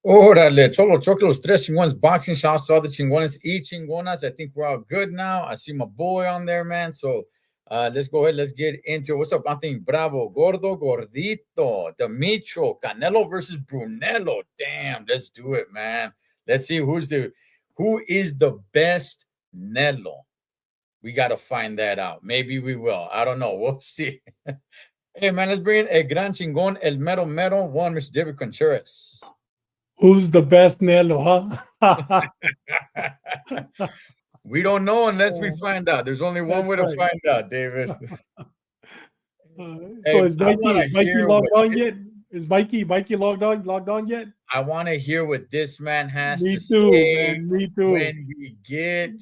Órale, Cholo Choco, los tres chingones boxing shots, all the chingones y chingonas. I think we're all good now. I see my boy on there, man. So let's go ahead. Let's get into it. What's up, Anthony Bravo? Gordo, Gordito, Demetro, Canelo versus Brunello. Damn, let's do it, man. Let's see who is the best Nelo. We got to find that out. Maybe we will. I don't know. We'll see. Hey, man, let's bring in a gran chingón, el mero mero, one, Mr. David Contreras. Who's the best Nelo, huh? We don't know unless we find out. There's only one That's way to right. find out, David. So Hey, is I Mikey, wanna is Mikey hear logged what on yet? Is Mikey logged on yet? I want to hear what this man has Me to too, say man. Me too. when we get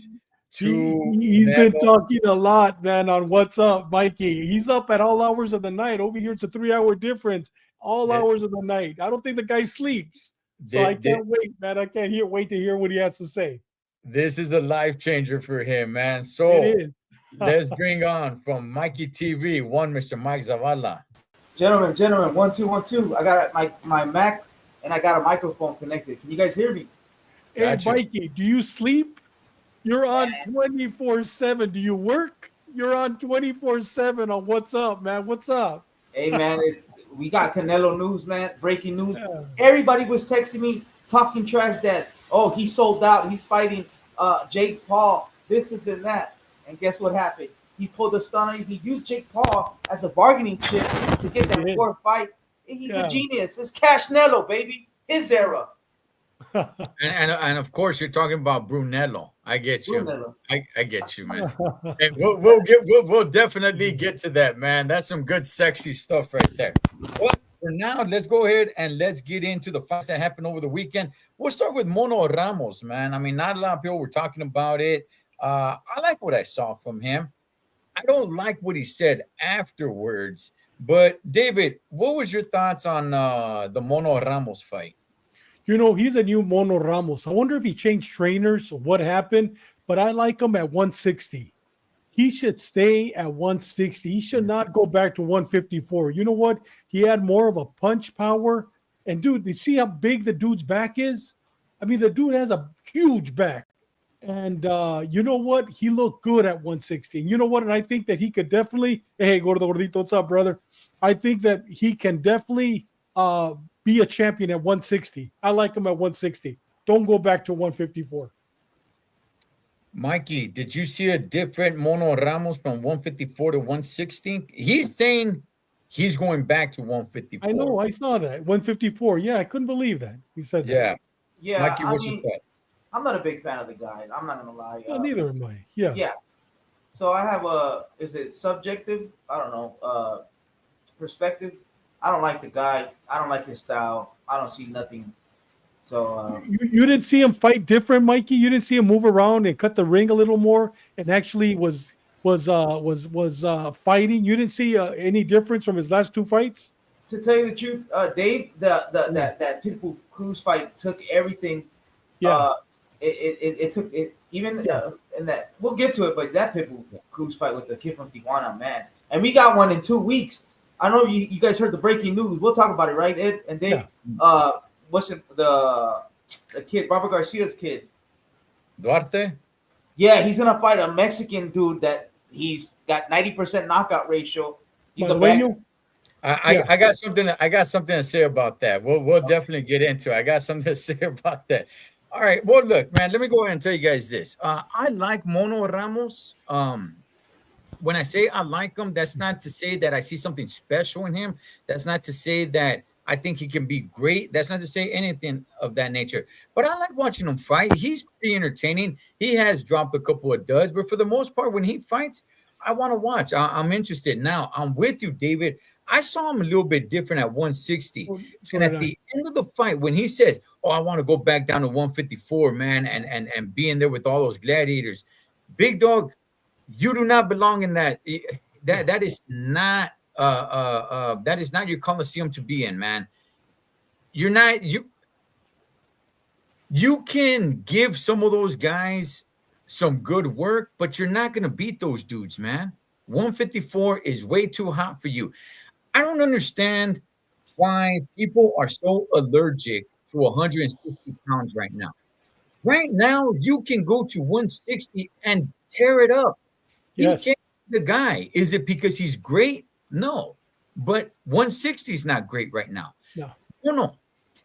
He, to he's been Nelo. talking a lot, man, on what's up, Mikey. He's up at all hours of the night. Over here, it's a 3-hour difference. All Thi- hours of the night. I don't think the guy sleeps. So I thi- thi- can't wait, man. I can't wait to hear what he has to say. This is a life changer for him, man. It So is. let's bring on from Mikey TV, one Mr. Mike Zavala. Gentlemen, 1 2 1 2. I got my Mac and I got a microphone connected. Can you guys hear me? Hey, Got you. Mikey, do you sleep? You're on 24/7. Do you work? You're on 24/7 on what's up, man. What's up? Hey man, we got Canelo news, man. Breaking news. Yeah. Everybody was texting me, talking trash that he sold out. He's fighting Jake Paul. This and that. And guess what happened? He pulled a stunner. He used Jake Paul as a bargaining chip to get that did. fourth fight. He's Yeah. a genius. It's Cash Nello, baby. His era. And of course, you're talking about Brunello. I get you. Brunello. I get you, man. And we'll definitely get to that, man. That's some good sexy stuff right there. But for now, let's go ahead and let's get into the fights that happened over the weekend. We'll start with Mono Ramos, man. I mean, not a lot of people were talking about it. I like what I saw from him. I don't like what he said afterwards. But David, what was your thoughts on the Mono Ramos fight? You know, he's a new Mono Ramos. I wonder if he changed trainers or what happened, but I like him at 160. He should stay at 160. He should not go back to 154. You know what? He had more of a punch power. And dude, you see how big the dude's back is? I mean, the dude has a huge back. And you know what? He looked good at 160. And you know what? And I think that he could definitely, hey, Gordo Gordito, what's up, brother? I think that he can definitely be a champion at 160. I like him at 160. Don't go back to 154. Mikey, did you see a different Mono Ramos from 154 to 160? He's saying he's going back to 154. I know. I saw that. 154. Yeah, I couldn't believe that. He said that. Yeah. Yeah, Mikey, I what's your mean, thought? I'm not a big fan of the guy. I'm not gonna lie. Well, neither am I. Yeah. Yeah. So I have is it subjective? I don't know. Perspective. I don't like the guy. I don't like his style. I don't see nothing. So You didn't see him fight different, Mikey. You didn't see him move around and cut the ring a little more, and actually was fighting. You didn't see any difference from his last two fights. to tell you the truth, Dave, that Pitbull Cruz fight took everything. Yeah. It took it even in that we'll get to it, but that Pitbull Cruz fight with the kid from Tijuana, man, and we got one in 2 weeks. I know you guys heard the breaking news. We'll talk about it, right, Ed and Dave? Yeah. What's it, the kid, Robert Garcia's kid? Duarte? Yeah, he's gonna fight a Mexican dude that he's got 90% knockout ratio. He's a back. Madueño? I got something. I got something to say about that. We'll definitely get into it. I got something to say about that. All right. Well, look, man. Let me go ahead and tell you guys this. I like Mono Ramos. When I say I like him, that's not to say that I see something special in him. That's not to say that I think he can be great. That's not to say anything of that nature. But I like watching him fight. He's pretty entertaining. He has dropped a couple of duds, but for the most part, when he fights, I want to watch. I'm interested. Now, I'm with you, David. I saw him a little bit different at 160. So And did at I. the end of the fight, when he says, "Oh, I want to go back down to 154, man, and be in there with all those gladiators," big dog, you do not belong in that. That is not that is not your coliseum to be in, man. You're not you can give some of those guys some good work, but you're not going to beat those dudes, man. 154 is way too hot for you. I don't understand why people are so allergic to 160 pounds right now. Right now, you can go to 160 and tear it up. He Yes. can't be the guy. Is it because he's great? No. But 160 is not great right now. No. No.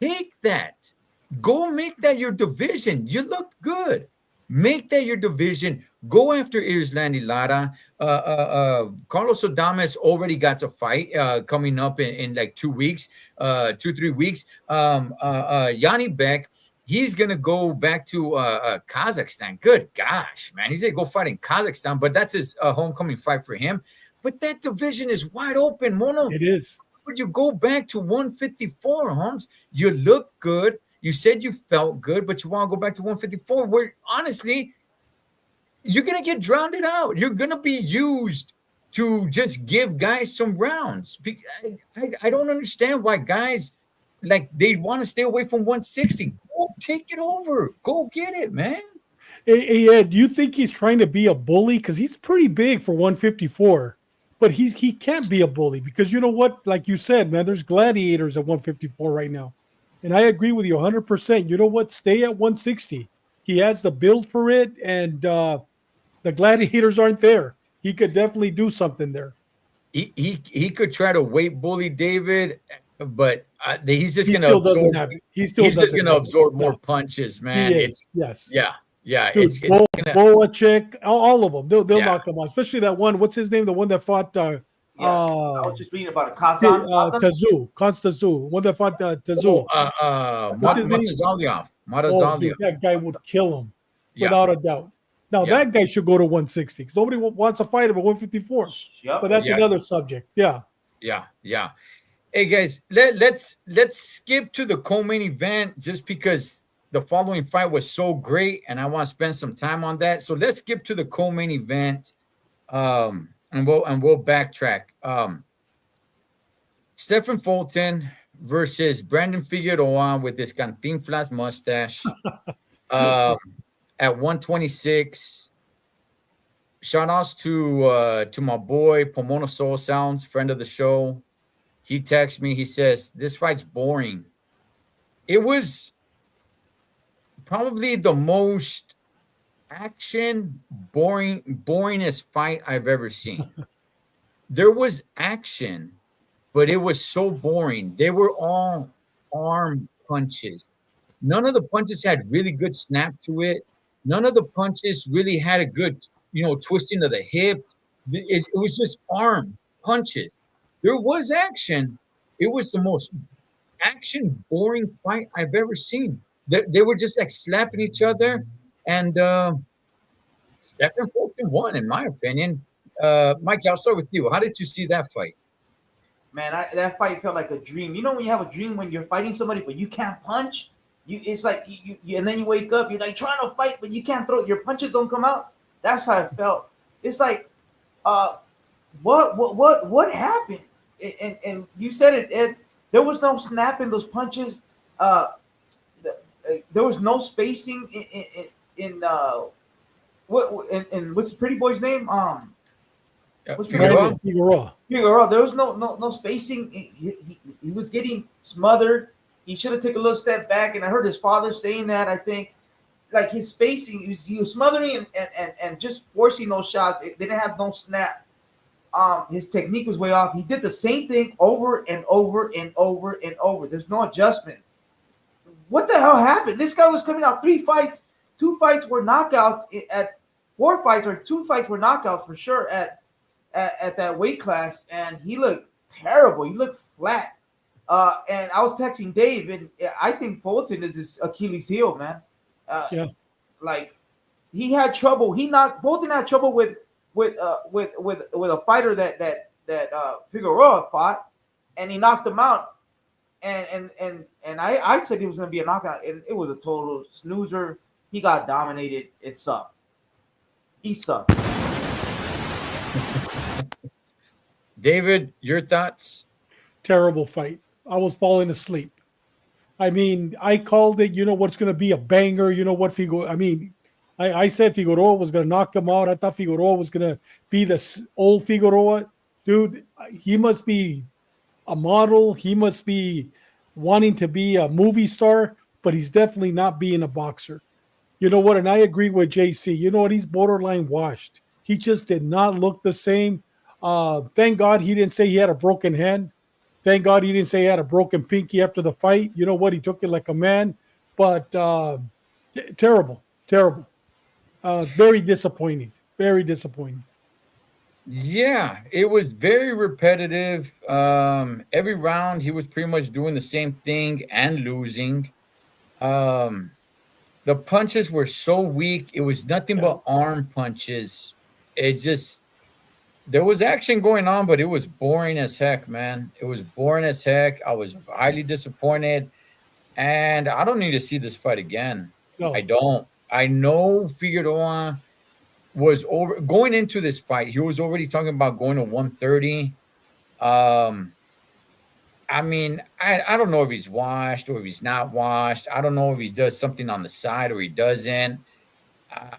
Take that. Go make that your division. You look good. Make that your division. Go after Islandi Lara. Carlos Adames already got a fight coming up in like 2 weeks, 3 weeks. Yanni Beck, he's gonna go back to Kazakhstan. Good gosh, man, he's gonna go fight in Kazakhstan, but that's his homecoming fight for him. But that division is wide open, Mono. It is. Would you go back to 154, Holmes? You look good. You said you felt good, but you want to go back to 154, where honestly, you're going to get drowned out. You're going to be used to just give guys some rounds. I don't understand why guys, like, they want to stay away from 160. Go take it over. Go get it, man. Hey, Ed, do you think he's trying to be a bully? Because he's pretty big for 154. But he can't be a bully because you know what? Like you said, man, there's gladiators at 154 right now. And I agree with you 100%. You know what? Stay at 160. He has the build for it, and the gladiators aren't there. He could definitely do something there. He could try to weight bully David, but he's just going to absorb. He's just going to absorb more punches, man. Yes. Yeah, dude, Boacek, all of them. They'll knock him out. Especially that one. What's his name? The one that fought. I was just reading about it. Tazu. One that fought Tazu. Marazalian. That guy would kill him without a doubt. Now that guy should go to 160 because nobody wants to fight him at 154. But that's another subject. Yeah. Hey guys, let's skip to the co-main event just because the following fight was so great, and I want to spend some time on that. So let's skip to the co-main event, and we'll backtrack. Stephen Fulton versus Brandon Figueroa with this Cantinflas mustache at 126. Shout outs to my boy Pomono Soul Sounds, friend of the show. He texts me. He says this fight's boring. It was probably the most boringest fight I've ever seen. There was action, but it was so boring. They were all arm punches. None of the punches had really good snap to it. None of the punches really had a good, twisting of the hip. It was just arm punches. There was action. It was the most action boring fight I've ever seen. They were just like slapping each other, and Stephen Fulton won, in my opinion. Mike, I'll start with you. How did you see that fight? Man, that fight felt like a dream. You know when you have a dream when you're fighting somebody but you can't punch? It's like you and then you wake up, you're like trying to fight, but you can't throw. Your punches don't come out. That's how it felt. It's like, what happened? And you said it, Ed. There was no snap in those punches. There was no spacing in what's the pretty boy's name? Figueroa. Figueroa. There was no spacing. He was getting smothered. He should have taken a little step back. And I heard his father saying that. I think like his spacing, he was smothering and just forcing those shots. They didn't have no snap. His technique was way off. He did the same thing over and over and over and over. There's no adjustment. What the hell happened? This guy was coming out 3 fights. 2 fights were knockouts at 4 fights, or 2 fights were knockouts for sure at that weight class, and he looked terrible. He looked flat. And I was texting Dave, and I think Fulton is his Achilles heel, man. Like he had trouble. Fulton had trouble with a fighter that Figueroa fought, and he knocked him out. And I said he was going to be a knockout, and it was a total snoozer. He got dominated. It sucked. He sucked. David, your thoughts? Terrible fight. I was falling asleep. I mean, I called it, what's going to be a banger. You know what, I said Figueroa was going to knock him out. I thought Figueroa was going to be the old Figueroa. Dude, he must be a model. He must be wanting to be a movie star, but he's definitely not being a boxer. You know what? And I agree with JC. You know what? He's borderline washed. He just did not look the same. Thank God he didn't say he had a broken hand. Thank God he didn't say he had a broken pinky after the fight. You know what? He took it like a man. But terrible, terrible. Very disappointing. Very disappointing. Yeah, it was very repetitive. Every round he was pretty much doing the same thing and losing. Um, the punches were so weak. It was nothing Yeah. but arm punches. It just there was action going on, but it was boring as heck, man. It was boring as heck. I was highly disappointed, and I don't need to see this fight again. I No. don't. I know Figueroa was over going into this fight. He was already talking about going to 130. Um, I mean, I don't know if he's washed or if he's not washed. I don't know if he does something on the side or he doesn't.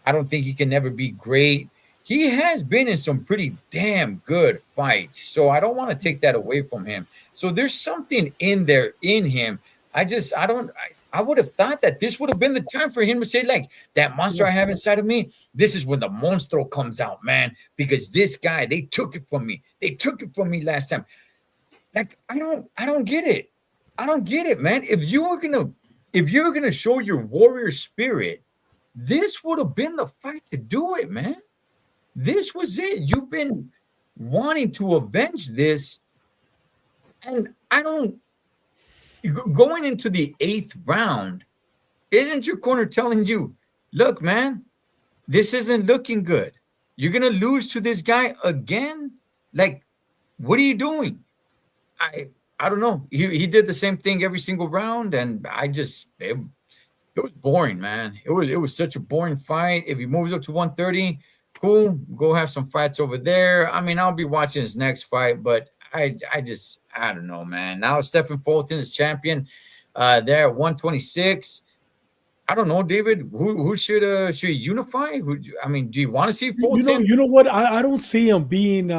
I don't think he can never be great. He has been in some pretty damn good fights, so I don't want to take that away from him. So there's something in there in him. I don't. I would have thought that this would have been the time for him to say, like, that monster I have inside of me. This is when the monstro comes out, man. Because this guy, they took it from me. They took it from me last time. Like, I don't get it. I don't get it, man. If you were gonna show your warrior spirit, this would have been the fight to do it, man. This was it. You've been wanting to avenge this, and I don't. Going into the 8th round, isn't your corner telling you, look, man, this isn't looking good. You're gonna lose to this guy again? Like, what are you doing? I don't know. He did the same thing every single round, and it was boring, man. It was such a boring fight. If he moves up to 130, cool. Go have some fights over there. I mean, I'll be watching his next fight, but I don't know, man. Now Stephen Fulton is champion. There at 126. I don't know, David. Who should he unify? I mean, do you want to see Fulton? You know what? I don't see him being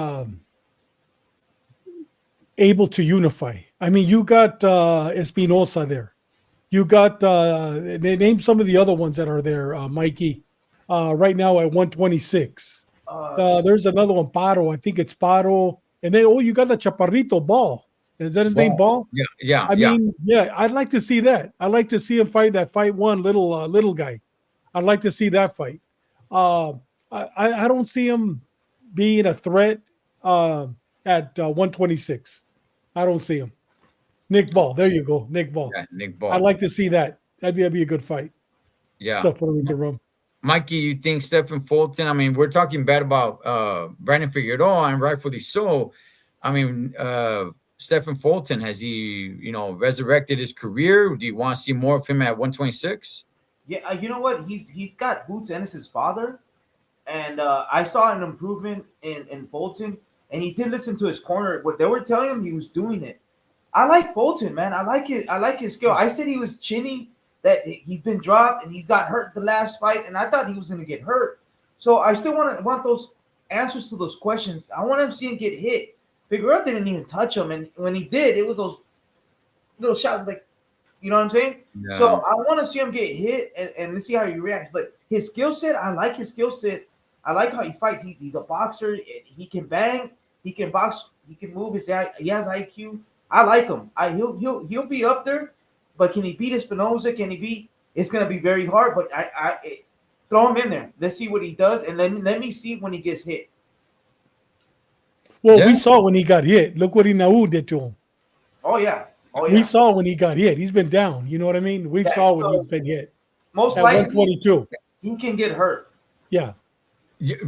able to unify. I mean, you got Espinosa there. You got name some of the other ones that are there, Mikey. Right now at 126. There's another one, Paro. I think it's Paro. And then you got the Chaparrito Ball. Is that his name, Ball? Yeah. I mean, yeah, I'd like to see that. I'd like to see him fight that fight one little guy. I'd like to see that fight. I don't see him being a threat at 126. I don't see him. Nick Ball. There you go. Nick Ball. Yeah, Nick Ball. I'd like to see that. That'd be a good fight. Yeah. So Puerto Rican rum. Mikey, you think Stephen Fulton? I mean, we're talking bad about Brandon Figueroa, and rightfully so. I mean, Stephen Fulton, has he, resurrected his career? Do you want to see more of him at 126? Yeah, you know what? He's got Boots Ennis' father, and I saw an improvement in Fulton, and he did listen to his corner. What they were telling him, he was doing it. I like Fulton, man. I like his skill. I said he was chinny, that he's been dropped and he's got hurt the last fight, and I thought he was going to get hurt. So I still want those answers to those questions. I want to see him get hit. Figueroa didn't even touch him, and when he did, it was those little shots, like, you know what I'm saying? Yeah. So I want to see him get hit, and let's see how he reacts. But his skill set, I like his skill set. I like how he fights. He's a boxer. He can bang. He can box. He can move. He has IQ. I like him. He'll be up there. But can he beat Espinosa? It's going to be very hard, but I throw him in there. Let's see what he does, and then let me see when he gets hit. Well, we saw when he got hit. Look what Inaú did to him. Oh, yeah. We saw when he got hit. He's been down. You know what I mean? We saw when he's been hit. Most at likely, 122. He can get hurt. Yeah.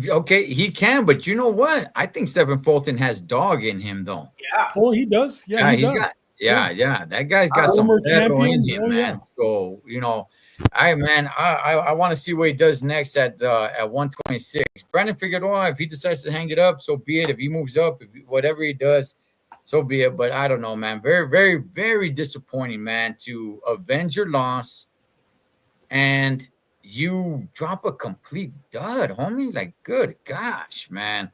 Okay, he can, but you know what? I think Stephen Fulton has dog in him, though. Yeah. Oh, he does. Yeah, he does. That guy's got some battle in him, man. Yeah. So, I want to see what he does next at 126. Brandon Figueroa, if he decides to hang it up, so be it. If he moves up, whatever he does, so be it. But I don't know, man. Very, very, very disappointing, man, to avenge your loss and you drop a complete dud, homie. Like, good gosh, man.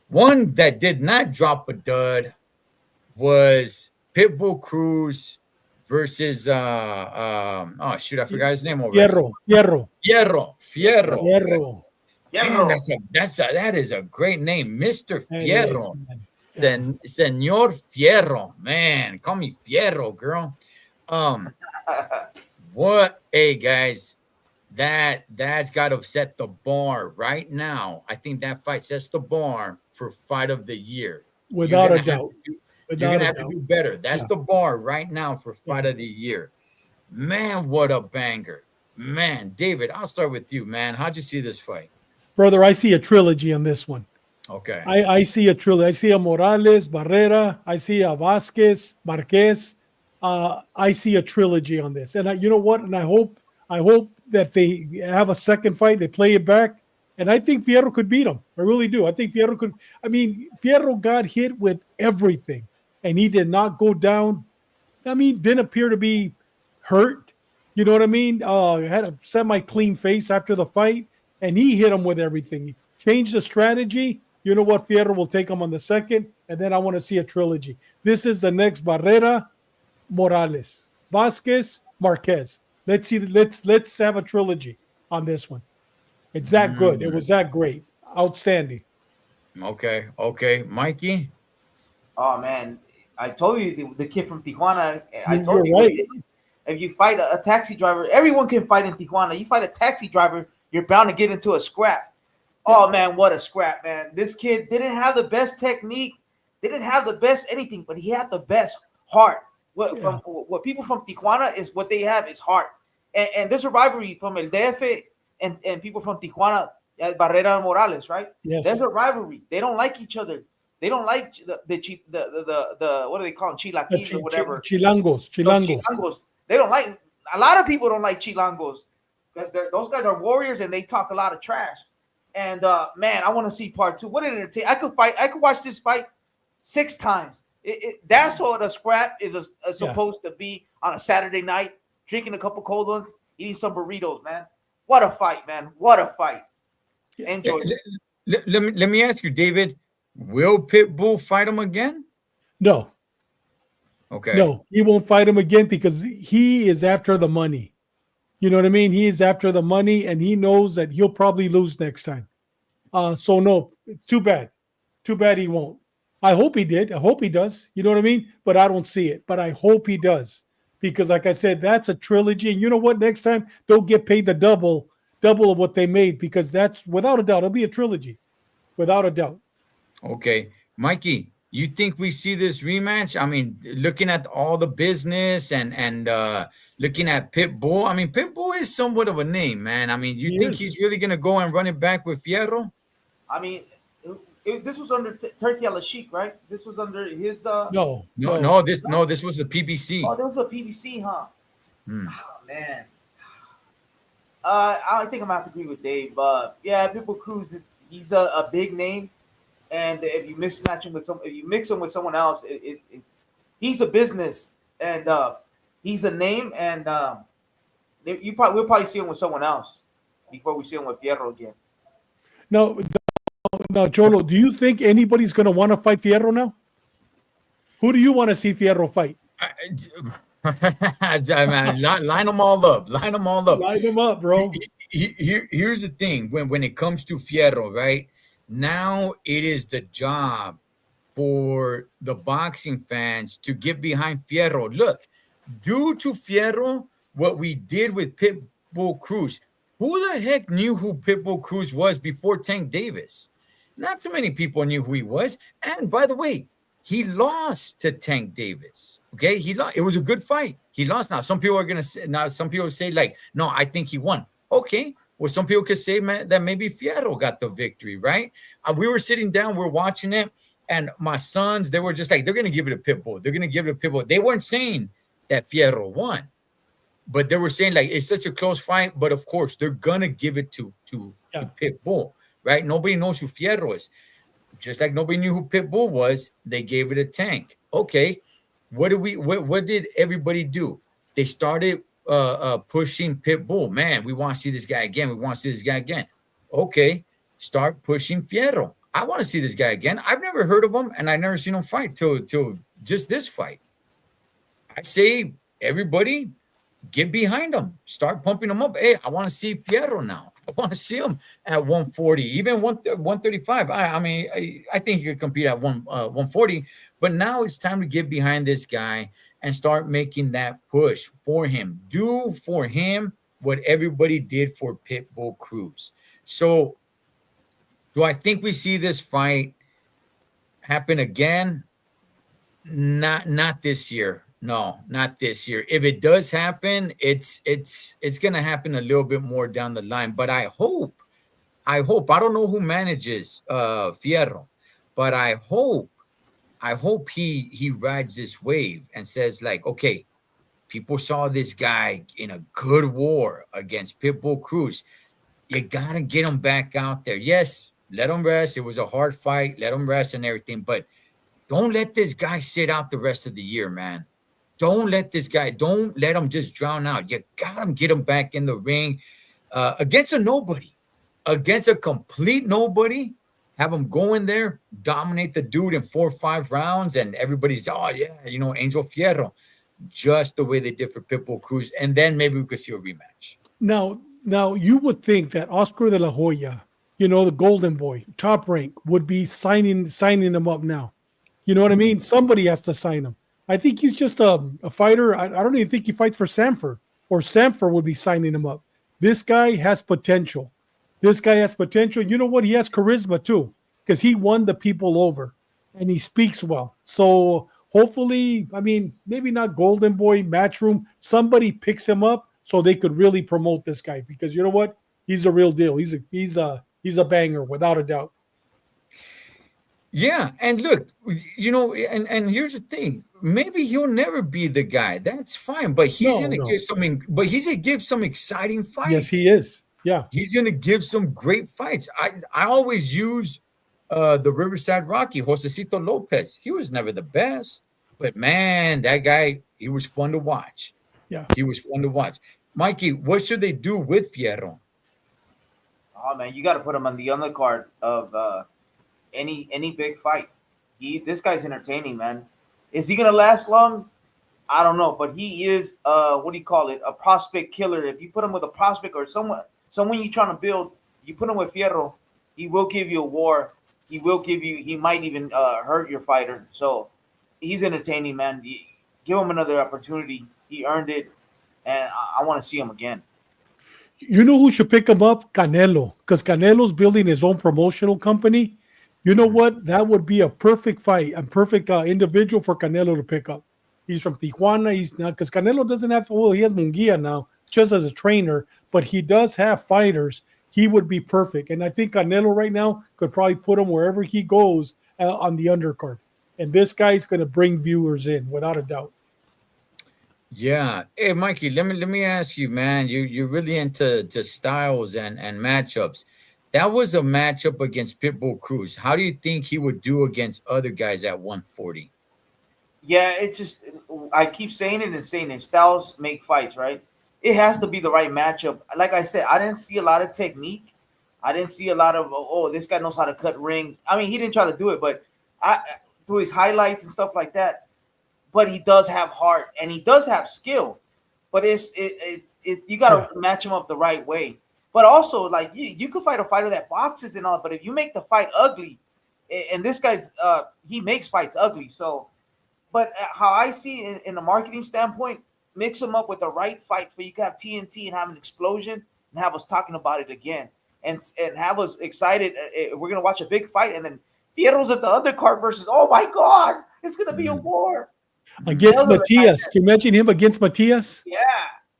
One that did not drop a dud was Pitbull Cruz versus oh shoot, I forgot his name already. Fierro. Fierro. Fierro. Damn, that is a great name, Mr. That is, Fierro. man. Yeah. Then Senor Fierro, man, call me Fierro, girl. What, hey guys, that's got to set the bar right now. I think that fight sets the bar for fight of the year. Without a doubt. You're gonna have to do better. That's the bar right now for fight of the year. Man, what a banger. Man, David, I'll start with you, man. How'd you see this fight? Brother, I see a trilogy on this one. Okay. I see a trilogy. I see a Morales, Barrera. I see a Vasquez, Marquez. I see a trilogy on this. And you know what? And I hope that they have a second fight. They play it back. And I think Fierro could beat him. I really do. I think Fierro could. I mean, Fierro got hit with everything. And he did not go down. I mean, didn't appear to be hurt. You know what I mean? Had a semi-clean face after the fight. And he hit him with everything. He changed the strategy. You know what? Fierro will take him on the second. And then I want to see a trilogy. This is the next Barrera, Morales, Vasquez, Marquez. Let's see. Let's have a trilogy on this one. It's that good. It was that great. Outstanding. Okay. Mikey? Oh, man. I told you the kid from Tijuana. I You're told you, right. if you fight a taxi driver, everyone can fight in Tijuana. You fight a taxi driver, you're bound to get into a scrap. Oh, man, what a scrap, man. This kid didn't have the best technique. Didn't have the best anything, but he had the best heart. What people from Tijuana is what they have is heart. And there's a rivalry from El DF and people from Tijuana, Barrera and Morales, right? Yes. There's a rivalry. They don't like each other. They don't like the what do they call them? Chilaquiles or whatever. Chilangos. They don't like. A lot of people don't like Chilangos because those guys are warriors and they talk a lot of trash. And man, I want to see part two. What did it take? I could watch this fight 6 times. That's what a scrap is supposed to be on a Saturday night, drinking a couple cold ones, eating some burritos, man. What a fight, man. What a fight. Enjoy. Let me ask you, David, will Pitbull fight him again? No. Okay. No, he won't fight him again because he is after the money. You know what I mean? He is after the money, and he knows that he'll probably lose next time. So no, it's too bad. Too bad he won't. I hope he did. I hope he does. You know what I mean? But I don't see it. But I hope he does. Because like I said, that's a trilogy. And you know what? Next time, don't get paid the double of what they made, because that's without a doubt, it'll be a trilogy. Without a doubt. Okay. Mikey, you think we see this rematch? I mean, looking at all the business and looking at Pitbull, I mean, Pitbull is somewhat of a name, man. I mean, you think he's really going to go and run it back with Fierro? I mean, this was under Turkey Al-Sheikh, right? This was under his No. This was a PBC. Oh, there was a PBC, huh? Oh, man. I think I'm gonna have to agree with Dave. Yeah, Pitbull Cruz he's a big name, and if you mix him with someone else, he's a business, and he's a name, and we'll probably see him with someone else before we see him with Fierro again. Now, Cholo, do you think anybody's going to want to fight Fierro now? Who do you want to see Fierro fight? Man, line them all up. Line them up, bro. Here's the thing. When it comes to Fierro, right? Now it is the job for the boxing fans to get behind Fierro. Look, due to Fierro, what we did with Pitbull Cruz, who the heck knew who Pitbull Cruz was before Tank Davis? Not too many people knew who he was. And by the way, he lost to Tank Davis. Okay, he lost. It was a good fight. He lost. Now some people are gonna say. Now some people say like, no, I think he won. Okay, well some people could say, man, that maybe Fierro got the victory, right? We were sitting down, we're watching it, and my sons, they were just like, they're gonna give it a Pitbull. They're gonna give it a Pitbull. They weren't saying that Fierro won, but they were saying like it's such a close fight. But of course, they're gonna give it to Pitbull, right? Nobody knows who Fierro is. Just like nobody knew who Pitbull was, they gave it a Tank. Okay, what did everybody do? They started pushing Pitbull. Man, we want to see this guy again. Okay, start pushing Fierro. I want to see this guy again. I've never heard of him, and I've never seen him fight till just this fight. I say everybody get behind him, start pumping him up. Hey, I want to see Fierro now. I want to see him at 140, even 135. I mean, I think he could compete at 140, but now it's time to get behind this guy and start making that push for him. Do for him what everybody did for Pitbull Cruz. So, do I think we see this fight happen again? Not this year. No, not this year. If it does happen, it's going to happen a little bit more down the line. But I don't know who manages Fierro, but I hope he rides this wave and says like, okay, people saw this guy in a good war against Pitbull Cruz. You got to get him back out there. Yes, let him rest. It was a hard fight. Let him rest and everything, but don't let this guy sit out the rest of the year, man. Don't let him just drown out. You got him, get him back in the ring against a nobody, against a complete nobody. Have him go in there, dominate the dude in 4 or 5 rounds, and everybody's, oh, yeah, Angel Fierro, just the way they did for Pitbull Cruz. And then maybe we could see a rematch. Now you would think that Oscar de la Hoya, the golden boy, top rank, would be signing him up now. You know what I mean? Somebody has to sign him. I think he's just a fighter. I don't even think he fights for Sanford, or Sanford would be signing him up. This guy has potential. You know what? He has charisma too, because he won the people over and he speaks well. So hopefully, I mean, maybe not golden boy, Matchroom, somebody picks him up so they could really promote this guy, because you know what? He's a real deal. He's a banger without a doubt. Yeah, and look, and here's the thing. Maybe he'll never be the guy. That's fine, but he's gonna give some exciting fights. Yes, he is. Yeah, he's gonna give some great fights. I always use the Riverside Rocky, Josecito Lopez. He was never the best, but man, that guy, he was fun to watch. Yeah, he was fun to watch. Mikey, what should they do with Fierro? Oh man, you got to put him on the undercard of any big fight. This guy's entertaining, man. Is he gonna last long? I don't know, but he is what do you call it? A prospect killer. If you put him with a prospect or someone you're trying to build, you put him with Fierro, he will give you a war. He might even hurt your fighter. So he's entertaining, man. Give him another opportunity. He earned it, and I want to see him again. You know who should pick him up? Canelo, because Canelo's building his own promotional company. You know what? That would be a perfect fight, a perfect individual for Canelo to pick up. He's from Tijuana. He's not, because Canelo doesn't have, he has Munguia now just as a trainer, but he does have fighters. He would be perfect. And I think Canelo right now could probably put him wherever he goes on the undercard. And this guy's going to bring viewers in without a doubt. Yeah. Hey, Mikey, let me ask you, man. You're really into styles and matchups. That was a matchup against Pitbull Cruz. How do you think he would do against other guys at 140? Yeah, I keep saying it and saying it. Styles make fights, right? It has to be the right matchup. Like I said, I didn't see a lot of technique. I didn't see a lot of, this guy knows how to cut ring. I mean, he didn't try to do it, but through his highlights and stuff like that. But he does have heart and he does have skill. But you got to match him up the right way. But also, like, you could fight a fighter that boxes and all, but if you make the fight ugly, and this guy's he makes fights ugly. So, but how I see it in a marketing standpoint, mix them up with the right fight for you can have TNT and have an explosion and have us talking about it again and have us excited. We're gonna watch a big fight, and then Fierro's at the undercard versus, oh my God, it's gonna be a war against Matias. Can you imagine him against Matias? Yeah.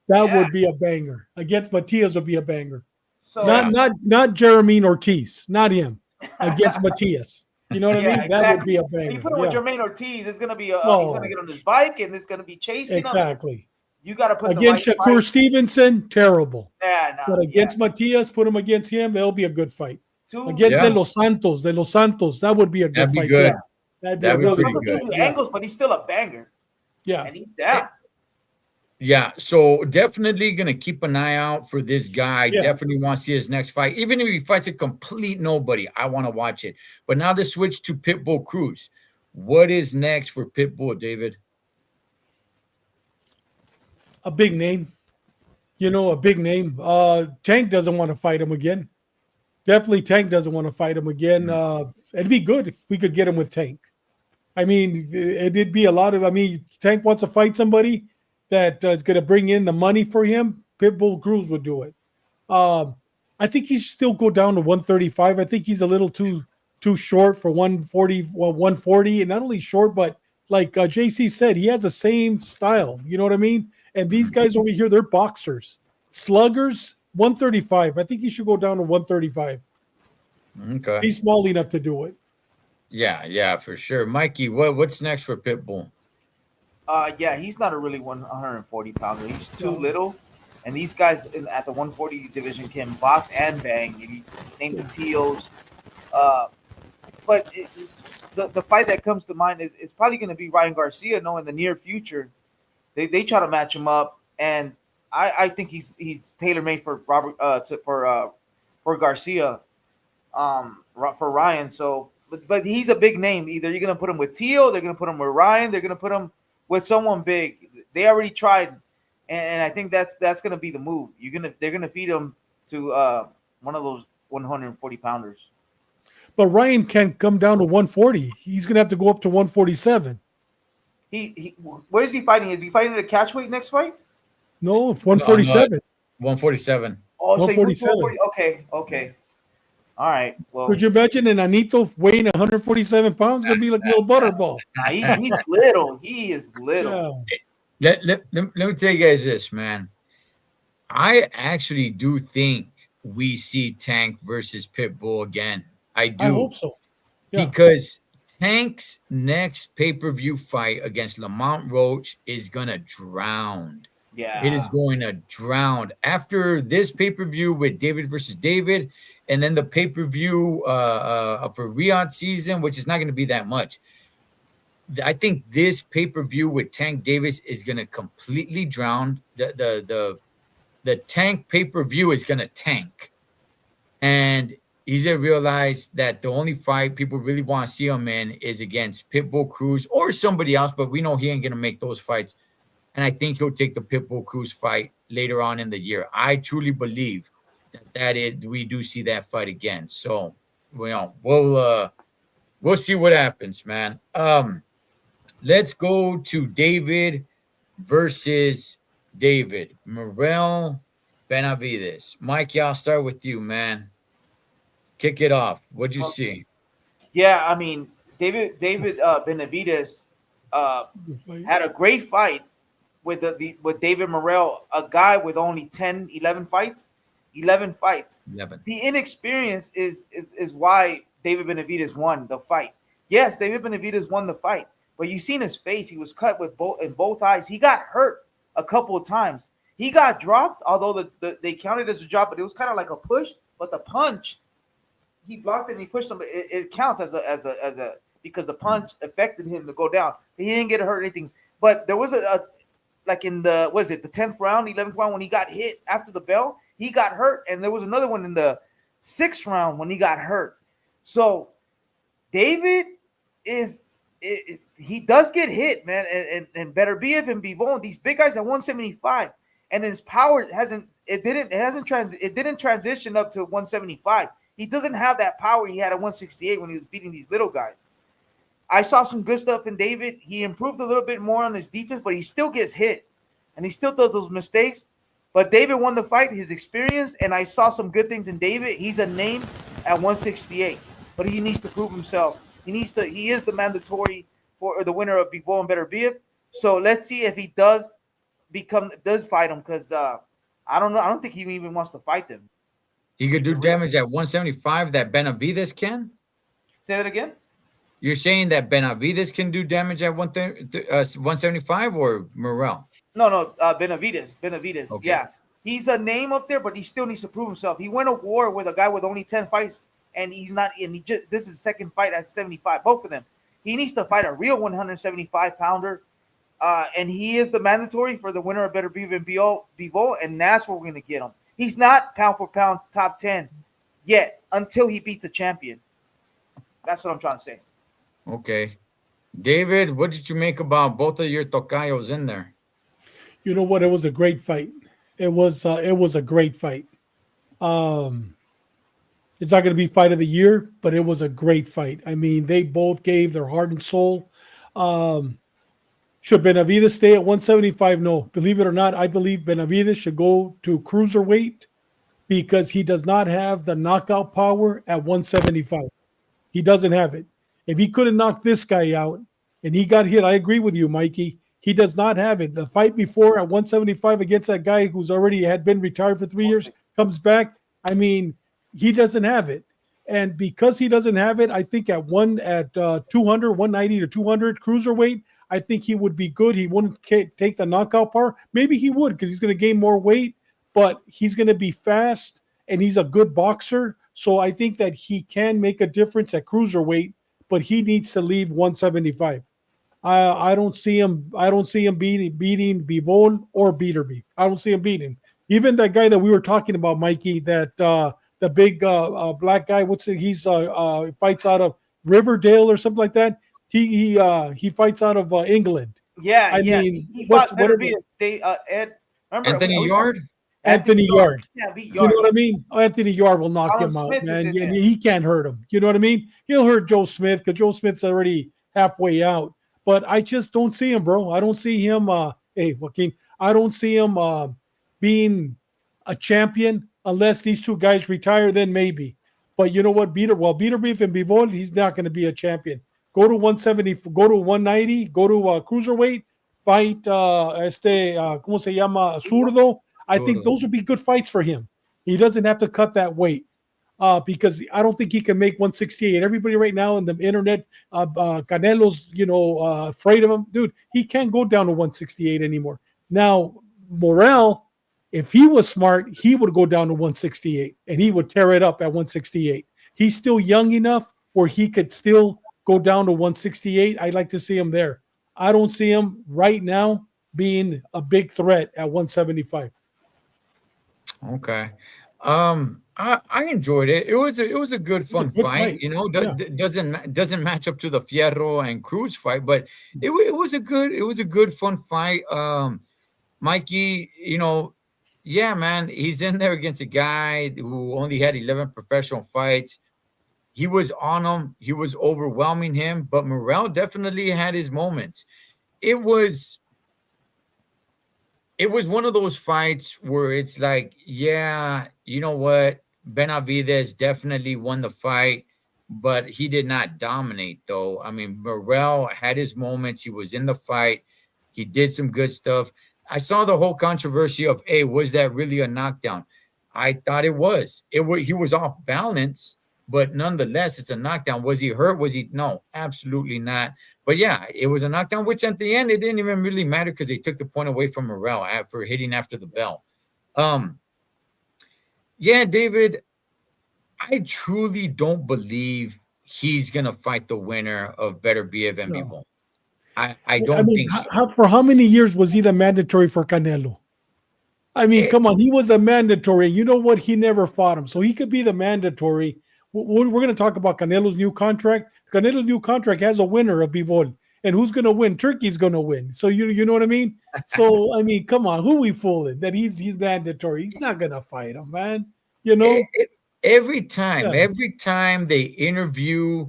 That would be a banger. Against Matias would be a banger. So not Jermaine Ortiz, not him. Against Matias. You know what I mean? Exactly. That would be a banger. You put him with Jermaine Ortiz, it's gonna be he's gonna get on his bike and it's gonna be chasing exactly. him. You gotta put against the right Shakur fight. Stevenson, terrible. Yeah, no, but against Matias, put him against him, it'll be a good fight. Against De Los Santos, that would be a good That'd fight. be good. That'd be really good. Angles, but he's still a banger. Yeah. And he's down. Yeah, so definitely going to keep an eye out for this guy. Yeah. Definitely want to see his next fight. Even if he fights a complete nobody, I want to watch it. But now the switch to Pitbull Cruz. What is next for Pitbull, David? A big name. A big name. Tank doesn't want to fight him again. Definitely, Tank doesn't want to fight him again. It'd be good if we could get him with Tank. I mean, it'd be a lot of. I mean, Tank wants to fight somebody that is going to bring in the money for him. Pitbull Cruz would do it. I think he should still go down to 135. I think he's a little too short for 140. Well, 140, and not only short, but like JC said, he has the same style. You know what I mean? And these guys over here, they're boxers, sluggers. 135. I think he should go down to 135. Okay. He's small enough to do it. Yeah, for sure. Mikey, what's next for Pitbull? Yeah, he's not a really 140 pounder. He's too little, and these guys at the 140 division can box and bang. He's named the TOs. But the fight that comes to mind is probably going to be Ryan Garcia. No, in the near future, they try to match him up, and I think he's tailor made for Robert for Garcia, for Ryan. So, but he's a big name. Either you're gonna put him with Tio, they're gonna put him with Ryan, they're gonna put him with someone big. They already tried, and I think that's gonna be the move. They're gonna feed him to one of those 140 pounders. But Ryan can't come down to 140. He's gonna have to go up to 147. Where is he fighting? Is he fighting at a catchweight next fight? No, 147. 147. Oh, so 147. Okay. All right. Well, could you imagine an Anito weighing 147 pounds? Gonna be like a little butterball. He's little. He is little. Yeah. Let me tell you guys this, man. I actually do think we see Tank versus Pitbull again. I do. I hope so. Yeah. Because Tank's next pay-per-view fight against Lamont Roach is gonna drown. Yeah, it is going to drown after this pay-per-view with David versus David, and then the pay-per-view for Riyadh season, which is not going to be that much. I think this pay-per-view with Tank Davis is going to completely drown. The Tank pay-per-view is going to tank, and he's going to realize that the only fight people really want to see him in is against Pitbull Cruz or somebody else, but we know he ain't going to make those fights. And I think he'll take the Pitbull Cruz fight later on in the year. I truly believe we do see that fight again. So, we'll see what happens, man. Let's go to David versus David. Morel Benavides. Mike, I'll start with you, man. Kick it off. What'd you see? Yeah, I mean, David Benavides had a great fight with David Morrell, a guy with only 11 fights. 11 fights. 11. The inexperience is why David Benavides won the fight. Yes, David Benavides won the fight, but you seen his face. He was cut in both eyes. He got hurt a couple of times. He got dropped, although they counted as a drop, but it was kind of like a push. But the punch, he blocked it and he pushed him. It counts as a because the punch affected him to go down. He didn't get hurt or anything. But there was like in the 10th round, 11th round, when he got hit after the bell, he got hurt. And there was another one in the 6th round when he got hurt. So David he does get hit, man. And Beterbiev and Bivol, these big guys at 175, and his power didn't transition up to 175. He doesn't have that power he had at 168 when he was beating these little guys. I saw some good stuff in David. He improved a little bit more on his defense, but he still gets hit, and he still does those mistakes. But David won the fight, his experience, and I saw some good things in David. He's a name at 168, but he needs to prove himself. He is the mandatory for the winner of Bivol and Beterbiev. So let's see if he does fight him, because I don't know. I don't think he even wants to fight them. He could do damage at 175 that Benavides can? Say that again? You're saying that Benavides can do damage at 175 or Morel? No, Benavides. Okay. Yeah. He's a name up there, but he still needs to prove himself. He went to war with a guy with only 10 fights, and he's not in. This is his second fight at 75, both of them. He needs to fight a real 175-pounder, and he is the mandatory for the winner of Beterbiev and Bivol, and that's where we're going to get him. He's not pound for pound top 10 yet until he beats a champion. That's what I'm trying to say. Okay. David, what did you make about both of your tocayos in there? You know what? It was a great fight. It was a great fight. Um, it's not going to be fight of the year, but it was a great fight. I mean, they both gave their heart and soul. Um, should Benavides stay at 175? No, believe it or not, I believe Benavides should go to cruiserweight because he does not have the knockout power at 175. He doesn't have it. If he couldn't knock this guy out and he got hit, I agree with you, Mikey. He does not have it. The fight before at 175 against that guy who's already had been retired for 3 years comes back. I mean, he doesn't have it. And because he doesn't have it, I think at 200, 190 to 200 cruiserweight, I think he would be good. He wouldn't take the knockout power. Maybe he would because he's going to gain more weight, but he's going to be fast and he's a good boxer. So I think that he can make a difference at cruiserweight, but he needs to leave 175. I don't see him. I don't see him beating Bivol or Beaterby. I don't see him beating. Even that guy that we were talking about, Mikey, that the big black guy. What's it? He's fights out of Riverdale or something like that. He fights out of England. Yeah, I yeah. mean, He what's fought what better are be they Ed. Remember Anthony Yard. Anthony Yard. Yeah, beat You know Yard. what I mean? Anthony Yard will knock Alan him out, Smith was man. in there. He can't hurt him. You know what I mean? He'll hurt Joe Smith because Joe Smith's already halfway out. But I just don't see him, bro. I don't see him. Hey, Joaquin, I don't see him being a champion unless these two guys retire. Then maybe. But you know what, Beater Beef and Bivol, he's not going to be a champion. Go to 170, go to 190, go to cruiserweight, fight ¿cómo se llama? Zurdo. I think those would be good fights for him. He doesn't have to cut that weight because I don't think he can make 168. Everybody right now in the internet, Canelo's, afraid of him. Dude, he can't go down to 168 anymore. Now, Morel, if he was smart, he would go down to 168 and he would tear it up at 168. He's still young enough where he could still go down to 168. I'd like to see him there. I don't see him right now being a big threat at 175. Okay. I enjoyed it. It was a good It's a fun good fight. fight. You know, Yeah. doesn't match up to the Fierro and Cruz fight, but it was a good fun fight. Mikey, yeah, man, he's in there against a guy who only had 11 professional fights. He was on him. He was overwhelming him, but Morel definitely had his moments. It was it was one of those fights where it's like, yeah, you know what? Benavides definitely won the fight, but he did not dominate, though. I mean, Morel had his moments. He was in the fight. He did some good stuff. I saw the whole controversy of, hey, was that really a knockdown? I thought it was. He was off balance, but nonetheless, it's a knockdown. Was he hurt? Was he? No, absolutely not. But yeah, it was a knockdown, which at the end, it didn't even really matter because they took the point away from Morel for hitting after the bell. Um, yeah, David, I truly don't believe he's gonna fight the winner of Better Biev and No. Bivol. I I don't mean, think so. for how many years was he the mandatory for Canelo? I mean, Eh, come on, he was a mandatory. You know what? He never fought him, so he could be the mandatory. We're going to talk about Canelo's new contract. Canelo's new contract has a winner of Bivol, and who's going to win? Turkey's going to win. So you know what I mean? So I mean, come on, who we fooling that he's mandatory? He's not going to fight him, man. You e- know? e- every time, Yeah, every time they interview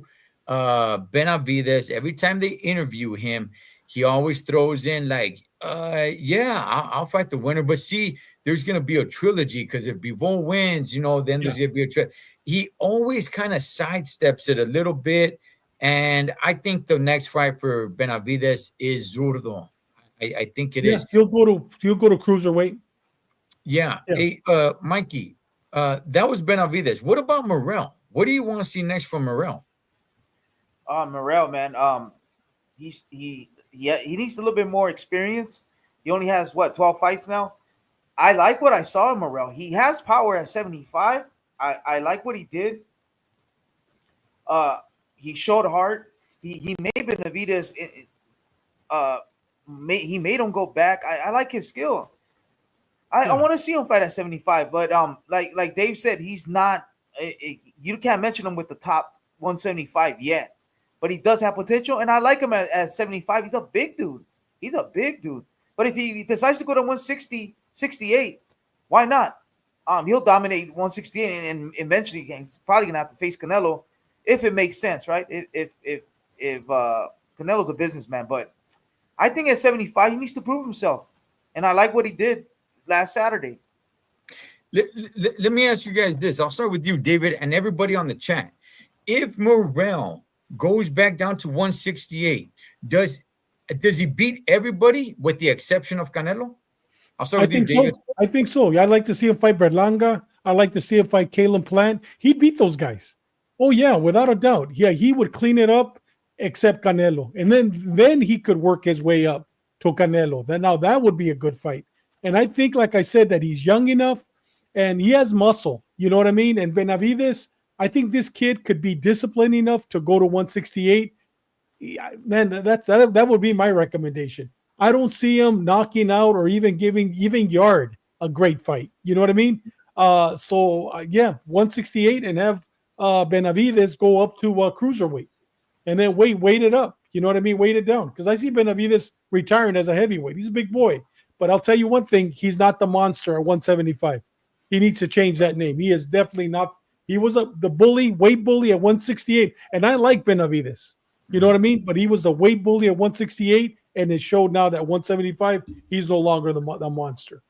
Benavides, every time they interview him, he always throws in like, yeah, I'll fight the winner. But see, there's gonna be a trilogy because if Bivol wins, then yeah. there's gonna be a trilogy. He always kind of sidesteps it a little bit. And I think the next fight for Benavides is Zurdo. I think it Yeah, is. he'll go to cruiserweight. Yeah. Yeah. Hey, Mikey, that was Benavides. What about Morel? What do you want to see next from Morel? Morel, man. He needs a little bit more experience. He only has 12 fights now. I like what I saw in Morel. He has power at 75. I like what he did. He showed heart. He made Benavides. He made him go back. I like his skill. I want to see him fight at 75, but like Dave said, he's not. You can't mention him with the top 175 yet, but he does have potential, and I like him at 75. He's a big dude. But if he decides to go to 160, 68, why not? He'll dominate 168, and eventually he's probably gonna have to face Canelo if it makes sense, right? If Canelo's a businessman, but I think at 75 he needs to prove himself, and I like what he did last Saturday. Let me ask you guys this. I'll start with you, David, and everybody on the chat. If Morrell goes back down to 168, does he beat everybody with the exception of Canelo? I'll start I with you, think David. so. I think so. I'd like to see him fight Berlanga. I'd like to see him fight Kalen Plant. He'd beat those guys. Oh yeah, without a doubt. Yeah, he would clean it up, except Canelo, and then he could work his way up to Canelo. Then now that would be a good fight. And I think, like I said, that he's young enough and he has muscle. You know what I mean? And Benavides, I think this kid could be disciplined enough to go to 168. Yeah, man, that would be my recommendation. I don't see him knocking out or even giving Yard a great fight. You know what I mean? Yeah, 168 and have Benavides go up to cruiserweight, and then wait it up. You know what I mean? Weight it down, because I see Benavides retiring as a heavyweight. He's a big boy, but I'll tell you one thing: he's not the monster at 175. He needs to change that name. He is definitely not. He was the weight bully at 168, and I like Benavides. You know what I mean? But he was the weight bully at 168, and it showed now that 175, he's no longer the monster.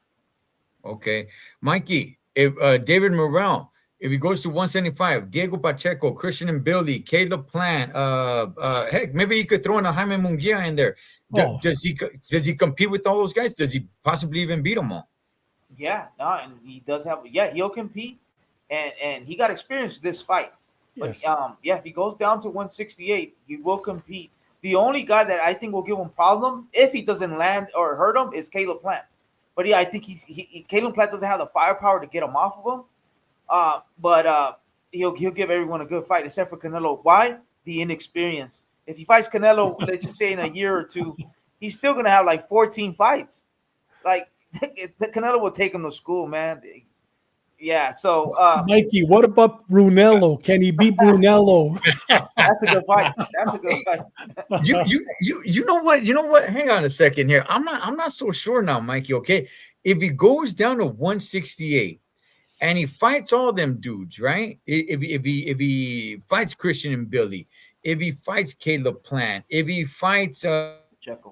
Okay. Mikey, if David Morrell, if he goes to 175, Diego Pacheco, Christian and Billy, Caleb Plant, heck, maybe you could throw in a Jaime Munguia in there. Does he compete with all those guys? Does he possibly even beat them all? Yeah, no, and he does have. Yeah, he'll compete, and he got experience this fight. But Yes. if he goes down to 168, he will compete. The only guy that I think will give him problem if he doesn't land or hurt him is Caleb Plant. But yeah, I think Caleb Plant doesn't have the firepower to get him off of him. But he'll give everyone a good fight except for Canelo. Why? The inexperience. If he fights Canelo, let's just say in a year or two, he's still gonna have like 14 fights. Like Canelo will take him to school, man. Yeah, so Mikey, what about Brunello? Can he beat Brunello? that's a good fight. That's a good fight. You know what? You know what? Hang on a second here. I'm not so sure now, Mikey. Okay. If he goes down to 168 and he fights all them dudes, right? If he fights Christian and Billy, if he fights Caleb Plant, if he fights Jaime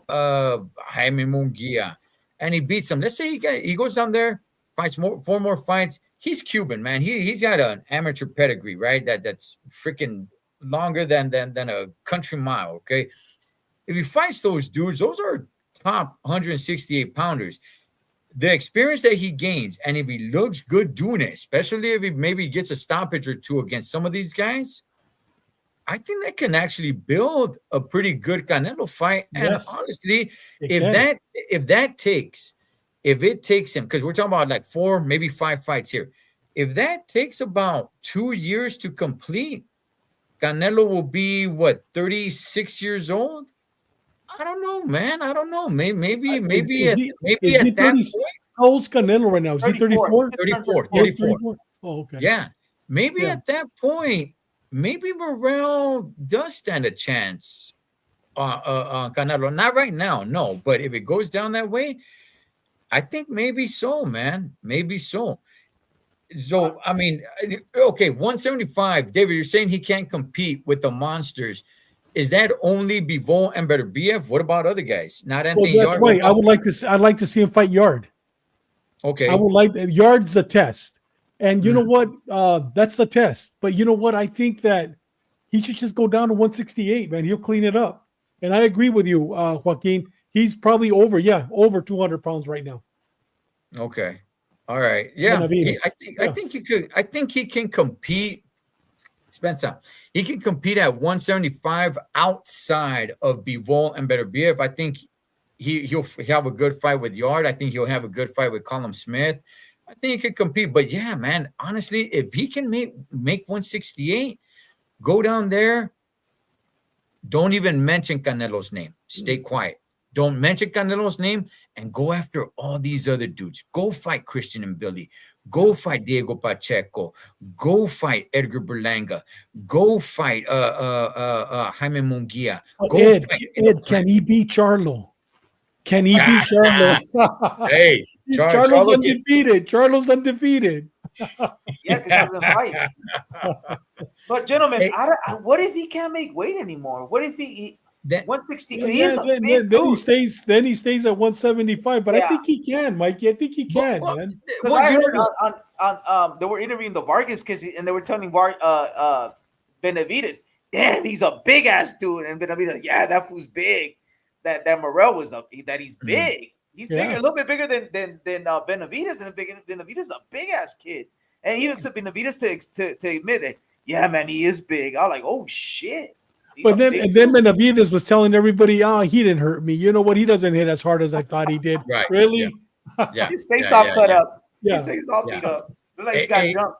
Munguia, and he beats him, let's say he goes down there, fights four more fights. He's Cuban, man. He's got an amateur pedigree, right? That's freaking longer than a country mile. Okay. If he fights those dudes, those are top 168 pounders. The experience that he gains, and if he looks good doing it, especially if he maybe gets a stoppage or two against some of these guys, I think that can actually build a pretty good Canelo fight. And honestly, if it takes him, because we're talking about like 4, maybe 5 fights here. If that takes about 2 years to complete, Canelo will be 36 years old? I don't know, man. I don't know. Maybe at that point. How old's Canelo right now? Is he 34? 34. Oh, okay. Yeah. Maybe at that point, maybe Morrell does stand a chance on Canelo. Not right now, no. But if it goes down that way, I think maybe so, man. Maybe so. So, I mean, okay, 175. David, you're saying he can't compete with the monsters. Is that only Bivol and Beterbiev? What about other guys? Not Anthony Well, that's Yard? right. I'd like to see him fight Yard. Okay. I would like Yard's a test. And you know what? That's the test. But you know what? I think that he should just go down to 168, man. He'll clean it up. And I agree with you, Joaquin. He's probably over 200 pounds right now. Okay. All right. Yeah. I think he could. I think he can compete. Spencer, he can compete at 175 outside of Bivol and Beterbiev. I think he'll have a good fight with Yard. I think he'll have a good fight with Colin Smith. I think he could compete. But yeah, man, honestly, if he can make 168, go down there. Don't even mention Canelo's name. Stay quiet. Don't mention Canelo's name and go after all these other dudes. Go fight Christian and Billy. Go fight Diego Pacheco. Go fight Edgar Berlanga. Go fight Jaime Munguia. Ed, can he beat Charlo? Can he beat Charlo? Hey, Charlo's Charlo undefeated. Charlo's undefeated. Yeah, because he doesn't fight. But gentlemen, Hey. what if he can't make weight anymore? What if he That- 160? Yeah, He is a then, big then he dude. stays. Then he stays at 175. But I Yeah. think he can, Mikey. I think he can, Well, man. Because I heard on they were interviewing the Vargas and they were telling Benavidez, damn, he's a big ass dude, and Benavidez, yeah, that fool's big. That Morel was up. That he's big. He's bigger, a little bit bigger than Benavidez, and Benavidez is a big ass kid. And even to Benavidez to admit that, yeah, man, he is big. I was like, oh shit. But then Benavidez was telling everybody, "Oh, he didn't hurt me. You know what? He doesn't hit as hard as I thought he did." Right. Really? Yeah. His face all cut up. Yeah. His face all beat up. Look like he got jumped.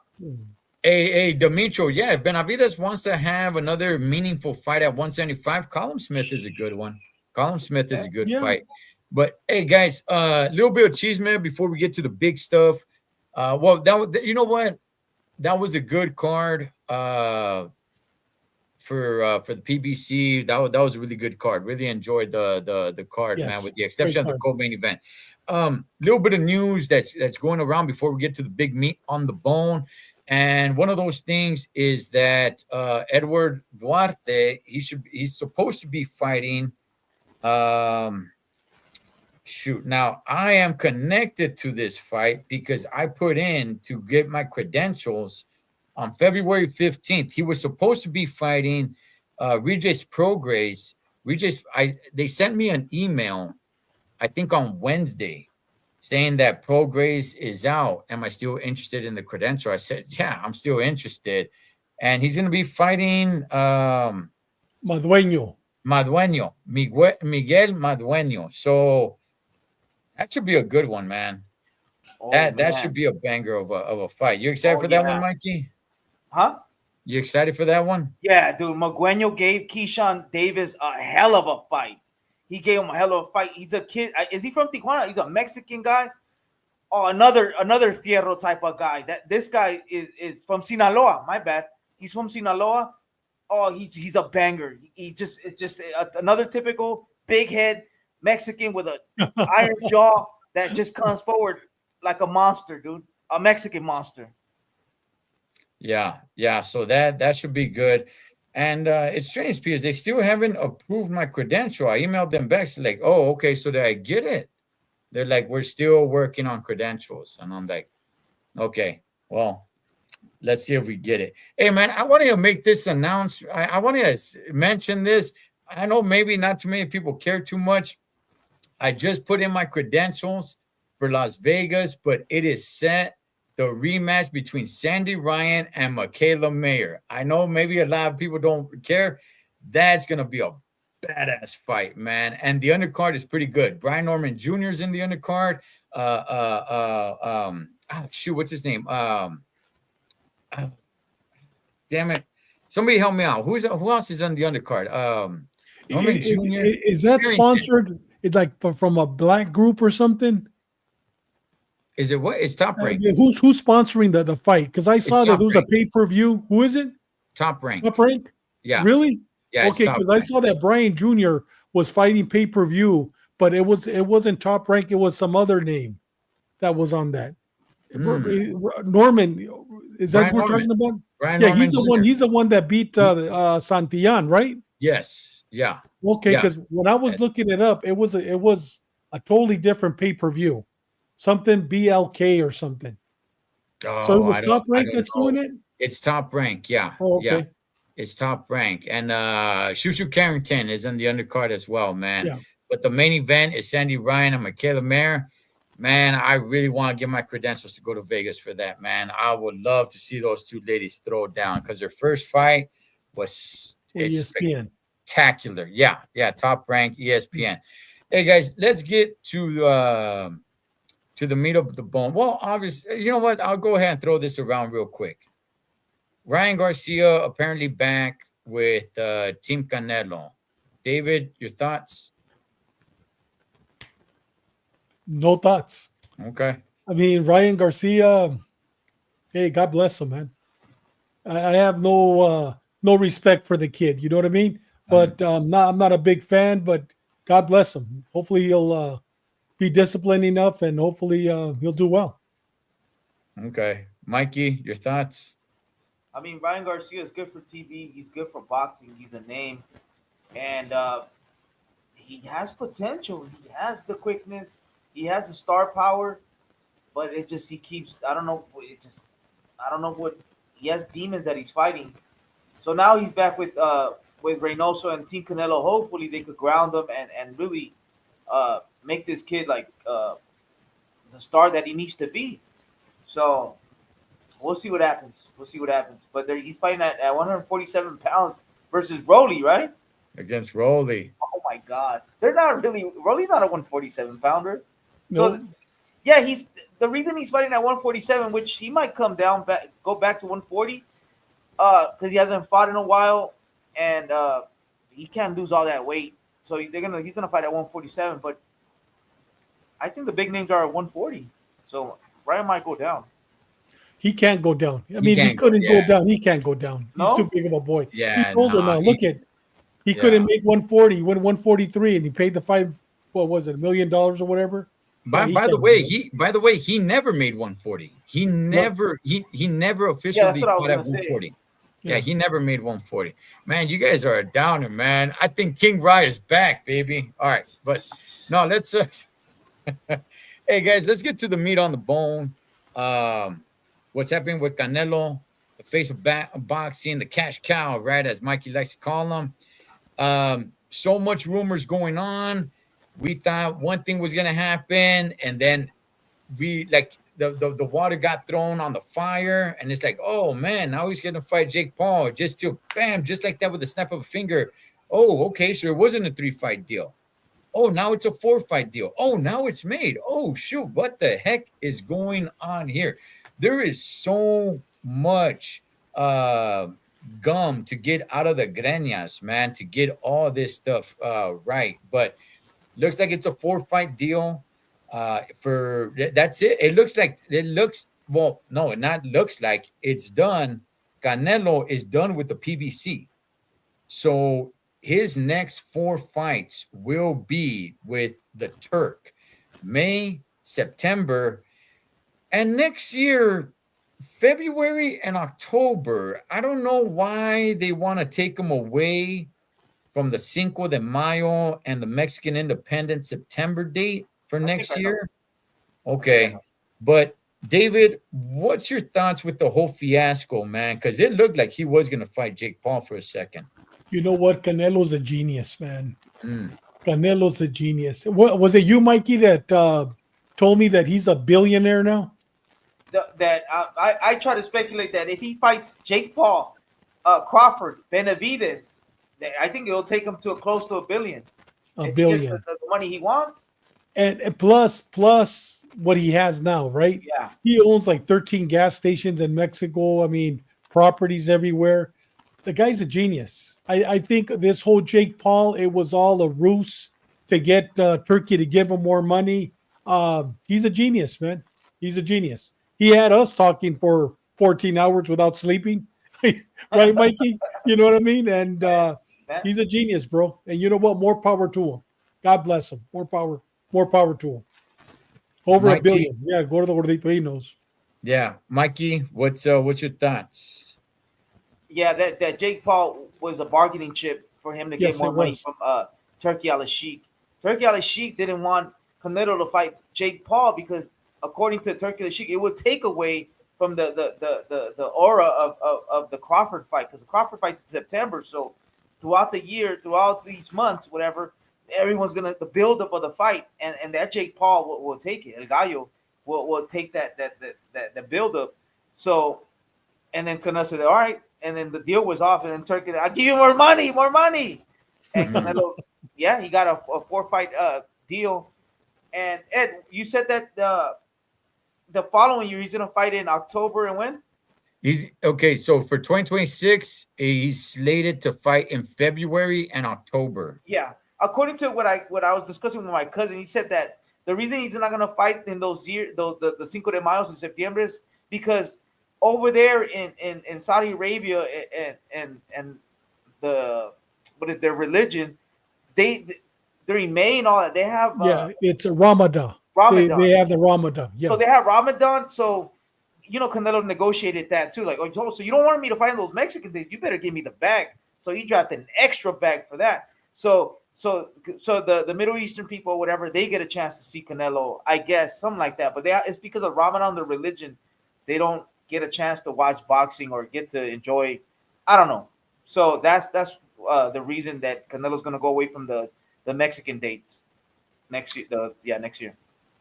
Hey, Demetrio, yeah, if Benavidez wants to have another meaningful fight at 175, Colin Smith is a good one. Colin Smith is a good fight. But hey, guys, little bit of cheese, man, before we get to the big stuff. Well, you know what? That was a good card for the PBC. That was a really good card. Really enjoyed the card, man, with the exception of the co-main event. Little bit of news that's going around before we get to the big meat on the bone. And one of those things is that Edward Duarte, he's supposed to be fighting. Shoot, now I am connected to this fight because I put in to get my credentials on February 15th. He was supposed to be fighting Regis Prograis. They sent me an email, I think on Wednesday, saying that Prograis is out. Am I still interested in the credential? I said, yeah, I'm still interested. And he's going to be fighting Miguel Madueño. So that should be a good one, man. That should be a banger of a fight. You excited for that one, Mikey? Huh? You excited for that one? Yeah, dude. Miguel gave Keyshawn Davis a hell of a fight. He gave him a hell of a fight. He's a kid. Is he from Tijuana? He's a Mexican guy. Oh, another Fierro type of guy. This guy is from Sinaloa. My bad. He's from Sinaloa. Oh, he's a banger. It's just another typical big head Mexican with a iron jaw that just comes forward like a monster, dude. A Mexican monster. Yeah. So that should be good. And it's strange because they still haven't approved my credential. I emailed them back, so like, oh, okay, so did I get it? They're like, we're still working on credentials. And I'm like, okay, well, let's see if we get it. Hey, man, I wanted to make this announcement. I wanted to mention this. I know maybe not too many people care too much. I just put in my credentials for Las Vegas, but it is set. The rematch between Sandy Ryan and Michaela Mayer. I know maybe a lot of people don't care. That's going to be a badass fight, man. And the undercard is pretty good. Brian Norman Jr. is in the undercard. What's his name? Damn it. Somebody help me out. Who else is on the undercard? Norman Jr. Is that sponsored? It's like from a black group or something? Is it what? It's Top Rank. Who's sponsoring the fight? Because I saw that there was a pay-per-view. Who is it? Top Rank. Top Rank? Yeah. Really? Yeah. Okay, because I saw that Brian Jr. was fighting pay-per-view, but it wasn't Top Rank. It was some other name that was on that. Norman, is that what we're talking about? Brian Norman he's the one. He's the one that beat Santillan, right? Yes. Yeah. Okay, because when I was looking it up, it was a totally different pay-per-view. Something BLK or something. Oh, so it was Top Rank that's doing it? It's Top Rank, yeah. Oh, okay. Yeah. It's Top Rank. And Shushu Carrington is on the undercard as well, man. Yeah. But the main event is Sandy Ryan and Michaela Mayer. Man, I really want to get my credentials to go to Vegas for that, man. I would love to see those two ladies throw down because their first fight was spectacular. Yeah, Top Rank, ESPN. Hey, guys, let's get to the meat of the bone. Well, obviously, you know what? I'll go ahead and throw this around real quick. Ryan Garcia apparently back with Team Canelo. David, your thoughts? No thoughts. Okay. I mean, Ryan Garcia, hey, God bless him, man. I have no respect for the kid. You know what I mean? But I'm not a big fan, but God bless him. Hopefully he'll be disciplined enough, and hopefully he'll do well. Okay, Mikey, your thoughts? I mean, Ryan Garcia is good for TV. He's good for boxing. He's a name, and he has potential. He has the quickness. He has the star power, but it just he keeps. I don't know. I don't know what he has demons that he's fighting. So now he's back with Reynoso and Team Canelo. Hopefully they could ground him and really make this kid like the star that he needs to be. So we'll see what happens. We'll see what happens. But he's fighting at 147 pounds versus Rolly, right? Against Rolly. Oh my God, they're not really. Rolly's not a 147 pounder. No. So yeah, he's the reason he's fighting at 147, which he might come down back, go back to 140, because he hasn't fought in a while, and he can't lose all that weight. So he's gonna fight at 147, but I think the big names are at 140. So Ryan might go down. He can't go down. I mean, he couldn't go down. He can't go down. He's No? too big of a boy. Yeah, He told her now. Look at, he couldn't make 140. He went 143, and he paid the fight. What was it, $1 million or whatever? By the way, he never made 140. He never officially fought at 140. Yeah, he never made 140. Man, you guys are a downer, man. I think King Ryder's back, baby. All right, but no, let's. Hey guys, let's get to the meat on the bone. What's happening with Canelo, the face of boxing, the cash cow, right, as Mikey likes to call him. So much rumors going on. We thought one thing was gonna happen, and then we like the water got thrown on the fire, and it's like, oh man, now he's gonna fight Jake Paul just like that with the snap of a finger. Oh, okay, so it wasn't a 3-fight deal. Oh, now it's a 4-fight deal. Oh, now it's made. Oh, shoot, what the heck is going on here? There is so much gum to get out of the greñas, man, to get all this stuff right. But looks like it's a 4-fight deal. For that's it. Well, no, it not looks like it's done. Canelo is done with the PBC. So his next 4 fights will be with the Turk, May, September, and next year, February and October. I don't know why they want to take him away from the Cinco de Mayo and the Mexican Independence September date for next year. Okay. But David, what's your thoughts with the whole fiasco, man? Because it looked like he was going to fight Jake Paul for a second. You know what? Canelo's a genius, man. Canelo's a genius. What was it, you, Mikey, that told me that he's a billionaire now? I try to speculate that if he fights Jake Paul, Crawford, Benavidez, I think it'll take him to close to $1 billion. $1 billion. He gets the money he wants. And plus what he has now, right? Yeah. He owns like 13 gas stations in Mexico. I mean, properties everywhere. The guy's a genius. I think this whole Jake Paul, it was all a ruse to get Turkey to give him more money. He's a genius, man. He's a genius. He had us talking for 14 hours without sleeping. Right, Mikey? You know what I mean? And he's a genius, bro. And you know what? More power to him. God bless him. More power to him. Over Mikey, $1 billion. Yeah, go to the Gordito. He knows. Yeah. Mikey, what's your thoughts? Yeah, that Jake Paul was a bargaining chip for him to get more money from Turkey Al-Sheikh. Turkey Al-Sheikh didn't want Canelo to fight Jake Paul because, according to Turkey Al-Sheikh, it would take away from the aura of the Crawford fight, because the Crawford fight's in September. So throughout the year, throughout these months, whatever, everyone's gonna the build up of the fight, and that Jake Paul will take it. El Gallo will take that build up. So, and then Canelo said, all right. And then the deal was off, and then Turkey, I'll give you more money. And Canelo, yeah, he got a 4-fight deal. And Ed, you said that the following year he's gonna fight in October, and when? He's okay. So for 2026, he's slated to fight in February and October. Yeah, according to what I was discussing with my cousin, he said that the reason he's not gonna fight in those years, the Cinco de Mayo in September, is because over there in Saudi Arabia and the what is their religion, their during May and all that. They have it's a Ramadan. Ramadan. They have the Ramadan. Yeah. So they have Ramadan. So Canelo negotiated that too. Like, oh, so you don't want me to find those Mexican things? You better give me the bag. So he dropped an extra bag for that. So the Middle Eastern people, whatever, they get a chance to see Canelo, I guess, something like that. But it's because of Ramadan, the religion, they don't get a chance to watch boxing or get to enjoy. I don't know. So that's the reason that Canelo's going to go away from the Mexican dates next year. Next year.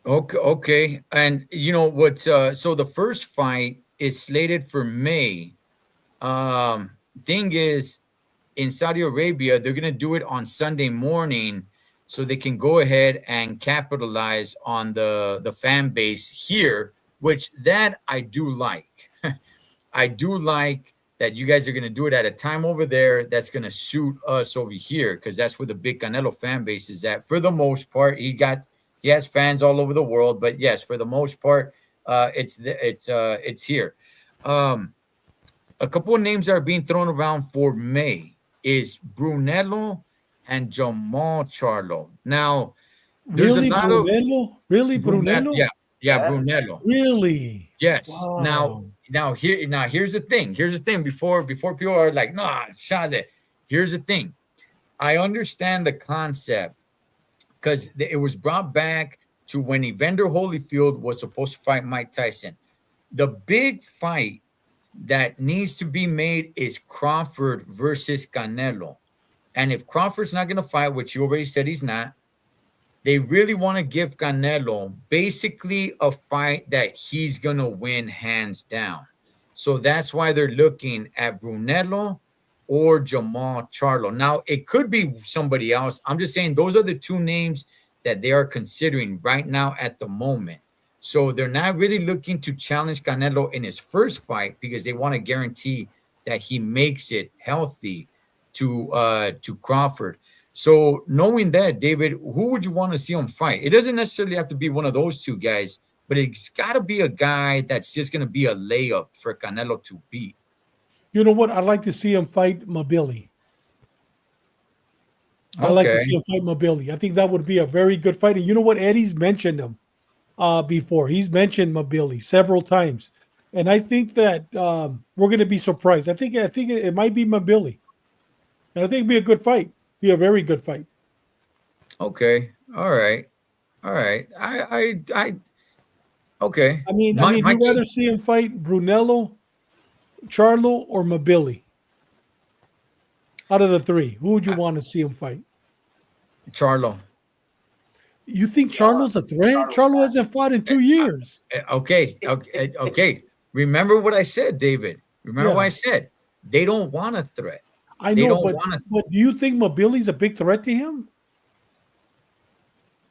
Okay. And you know what's so the first fight is slated for May. Thing is, in Saudi Arabia, they're going to do it on Sunday morning so they can go ahead and capitalize on the fan base here, which that I do like. I do like that you guys are going to do it at a time over there that's going to suit us over here, because that's where the big Canelo fan base is at. For the most part, he has fans all over the world, but yes, for the most part, it's here. A couple of names that are being thrown around for May is Brunello and Jamal Charlo. Now, there's really, a lot Brunello? Really, Brunello? Yeah, Brunello. Really? Yes. Wow. Now here's the thing. Here's the thing. Before people are like, nah, Shade. Here's the thing. I understand the concept because it was brought back to when Evander Holyfield was supposed to fight Mike Tyson. The big fight that needs to be made is Crawford versus Canelo. And if Crawford's not going to fight, which you already said he's not, they really want to give Canelo basically a fight that he's going to win hands down. So that's why they're looking at Brunello or Jamal Charlo. Now, it could be somebody else. I'm just saying those are the two names that they are considering right now at the moment. So they're not really looking to challenge Canelo in his first fight because they want to guarantee that he makes it healthy to Crawford. So knowing that, David, who would you want to see him fight? It doesn't necessarily have to be one of those two guys, but it's got to be a guy that's just going to be a layup for Canelo to beat. You know what? I'd like to see him fight Mabili. I'd like to see him fight Mabili. I think that would be a very good fight. And you know what? Eddie's mentioned him before. He's mentioned Mabili several times. And I think that we're going to be surprised. I think it might be Mabili. And I think it'd be a good fight. Be a very good fight. Okay. All right. I okay. I mean, you'd rather see him fight Brunello, Charlo, or Mabili? Out of the three, who would you want to see him fight? Charlo. You think Charlo's a threat? Charlo hasn't fought in 2 years. Okay. Remember what I said, David. Remember what I said. They don't want a threat. I know, but do you think Mabili's a big threat to him?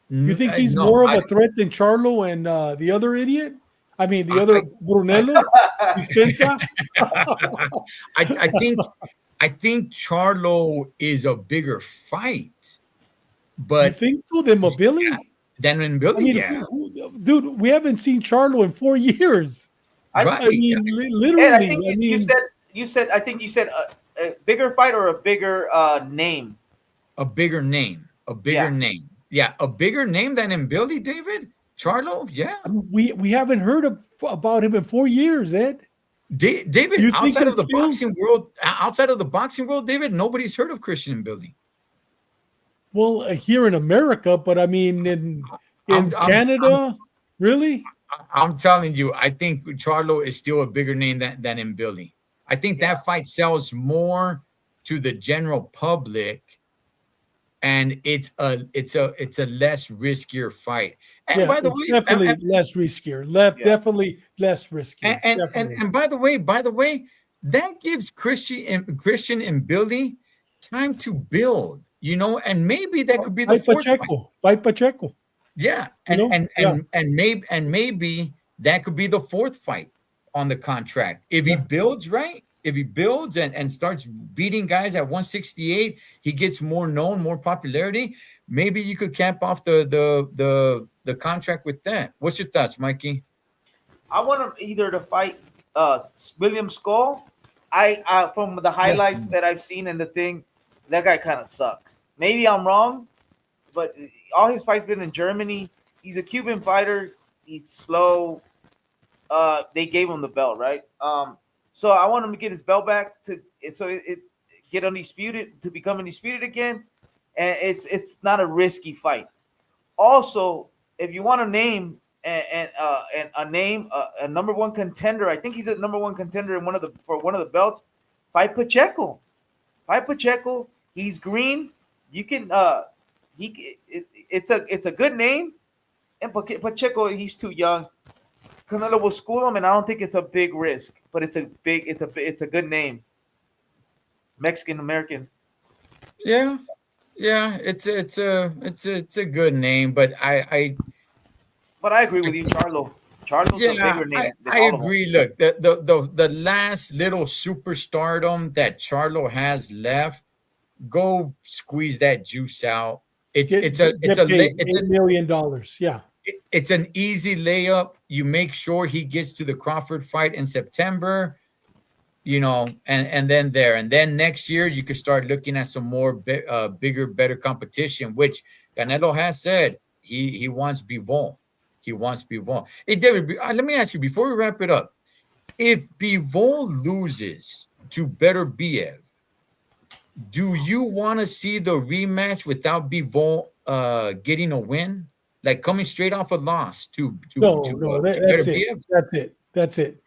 You think he's more of a threat than Charlo and the other idiot? I mean, the other Brunello? I think Charlo is a bigger fight. But you think so than Mabili? Yeah, than Mabili, dude, we haven't seen Charlo in 4 years. Literally. You said a bigger fight or a bigger name? A bigger name. Name. Yeah, a bigger name than Mbili, David? Charlo? Yeah. I mean, we haven't heard about him in 4 years, Ed. David, outside of the boxing world, David, nobody's heard of Christian Mbili. Well, here in America, but I mean in Canada, really? I'm telling you, I think Charlo is still a bigger name than Mbili. I think that fight sells more to the general public, and it's a less riskier fight. And by the way, definitely less riskier. Definitely less risky. And by the way, that gives Christian Mbili time to build, and maybe that could be the fourth fight Pacheco. Yeah, and maybe that could be the fourth fight on the contract. If he builds right, if he builds and starts beating guys at 168, he gets more known, more popularity. Maybe you could cap off the contract with that. What's your thoughts, Mikey? I want him either to fight William Skull. I from the highlights that I've seen and the thing, that guy kind of sucks. Maybe I'm wrong, but all his fights been in Germany. He's a Cuban fighter. He's slow. They gave him the belt, right? So I want him to get his belt back it get undisputed to become undisputed again, and it's not a risky fight. Also, if you want to name and a name a number one contender, I think he's a number one contender in one of the belts. Fight Pacheco. Fight Pacheco. He's green. You can it's a good name, and Pacheco, he's too young. Canelo will school him, and I don't think it's a big risk, but it's a good name. Mexican American. Yeah, yeah, it's a good name, but But I agree with you, Charlo. Charlo's a yeah, bigger name than I all of them. agree. Look, the last little superstardom that Charlo has left, go squeeze that juice out. It's Get, it's a it's get a paid it's a $8 million. Yeah. it's an easy layup. You make sure he gets to the Crawford fight in September, and then next year you could start looking at some more bigger, better competition, which Canelo has said he wants Bivol. He wants Bivol. Hey, David, let me ask you before we wrap it up. If Bivol loses to Better Biev, do you want to see the rematch without Bivol getting a win? Like coming straight off a loss No, to Better that's it. Biev? That's it.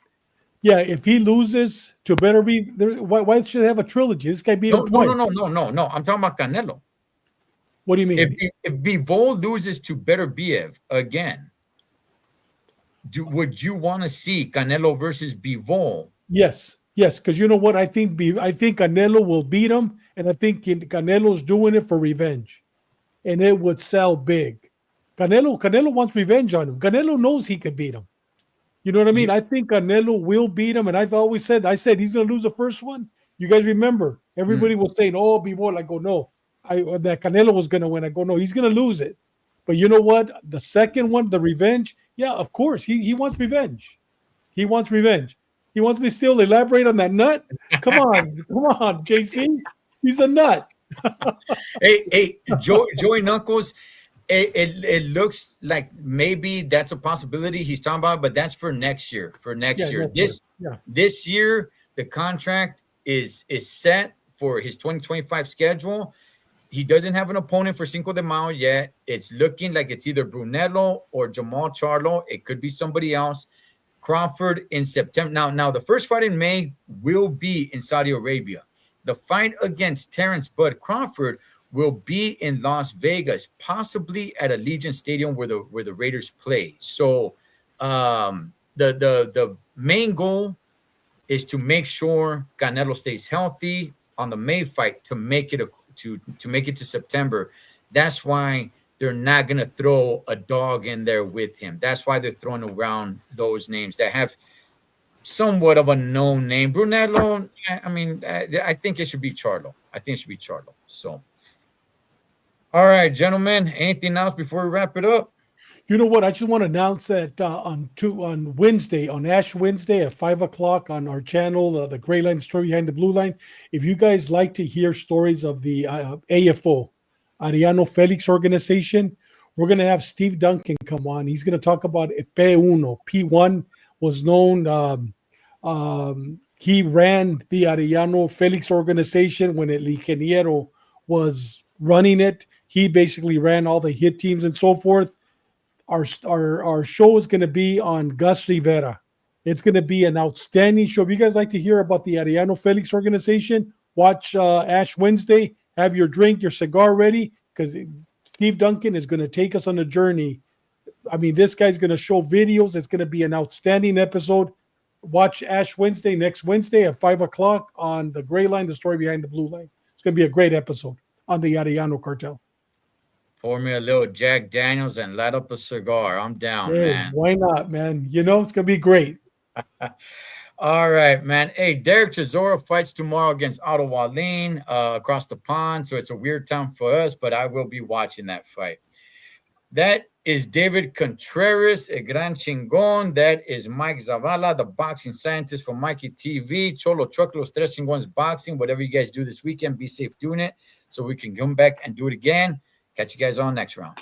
Yeah, if he loses to Better Be, why should they have a trilogy? This guy beat him twice. No. I'm talking about Canelo. What do you If mean? if Bivol loses to Better Biev again, would you want to see Canelo versus Bivol? Yes, because you know what? I think Canelo will beat him, and I think Canelo's doing it for revenge, and it would sell big. Canelo wants revenge on him. Canelo knows he could beat him. You know what I mean? You, I think Canelo will beat him, and I said he's going to lose the first one. You guys remember? mm, Everybody was saying, "Oh, Bivol." I go, "No, that Canelo was going to win." I go, "No, he's going to lose it." But you know what? The second one, the revenge. Yeah, of course, he wants revenge. He wants revenge. He wants me still to elaborate on that nut. Come on, JC. He's a nut. hey, Joey Knuckles. It looks like maybe that's a possibility he's talking about, but that's for next year. For Yeah, next year, that's it. Yeah, this year the contract is set for his 2025 schedule. He doesn't have an opponent for Cinco de Mayo yet. It's looking like it's either Brunello or Jamal Charlo. It could be somebody else. Crawford in September. Now the first fight in May will be in Saudi Arabia. The fight against Terrence Bud Crawford will be in Las Vegas, possibly at Allegiant Stadium where the Raiders play. So the main goal is to make sure Canelo stays healthy on the May fight to make it to make it to September. That's why they're not going to throw a dog in there with him. That's why they're throwing around those names that have somewhat of a known name. Brunello, I mean, I think it should be Charlo. I think it should be Charlo. So, all right, gentlemen, anything else before we wrap it up? you know what? I just want to announce that on Wednesday, on Ash Wednesday at 5 o'clock on our channel, the Gray Line Story Behind the Blue Line. If you guys like to hear stories of the AFO, Ariano Felix organization, we're going to have Steve Duncan come on. He's going to talk about P1. P1 was known. He ran the Ariano Felix organization when El Ingeniero was running it. He basically ran all the hit teams and so forth. Our show is going to be on Gus Rivera. It's going to be an outstanding show. If you guys like to hear about the Ariano Felix organization, watch Ash Wednesday. Have your drink, your cigar ready, because Steve Duncan is going to take us on a journey. I mean, this guy's going to show videos. It's going to be an outstanding episode. Watch Ash Wednesday next Wednesday at 5 o'clock on the Gray Line, the story behind the blue line. It's going to be a great episode on the Ariano cartel. Pour me a little Jack Daniels and light up a cigar. I'm down, Hey, man. why not, man? You know, it's going to be great. All right, man. Hey, Derek Chisora fights tomorrow against Otto Wallin across the pond. So it's a weird time for us, but I will be watching that fight. That is David Contreras, a gran chingon. That is Mike Zavala, the boxing scientist for Mikey TV. Cholo Truck, Los Tres Chingones Boxing. Whatever you guys do this weekend, be safe doing it so we can come back and do it again. Catch you guys on next round.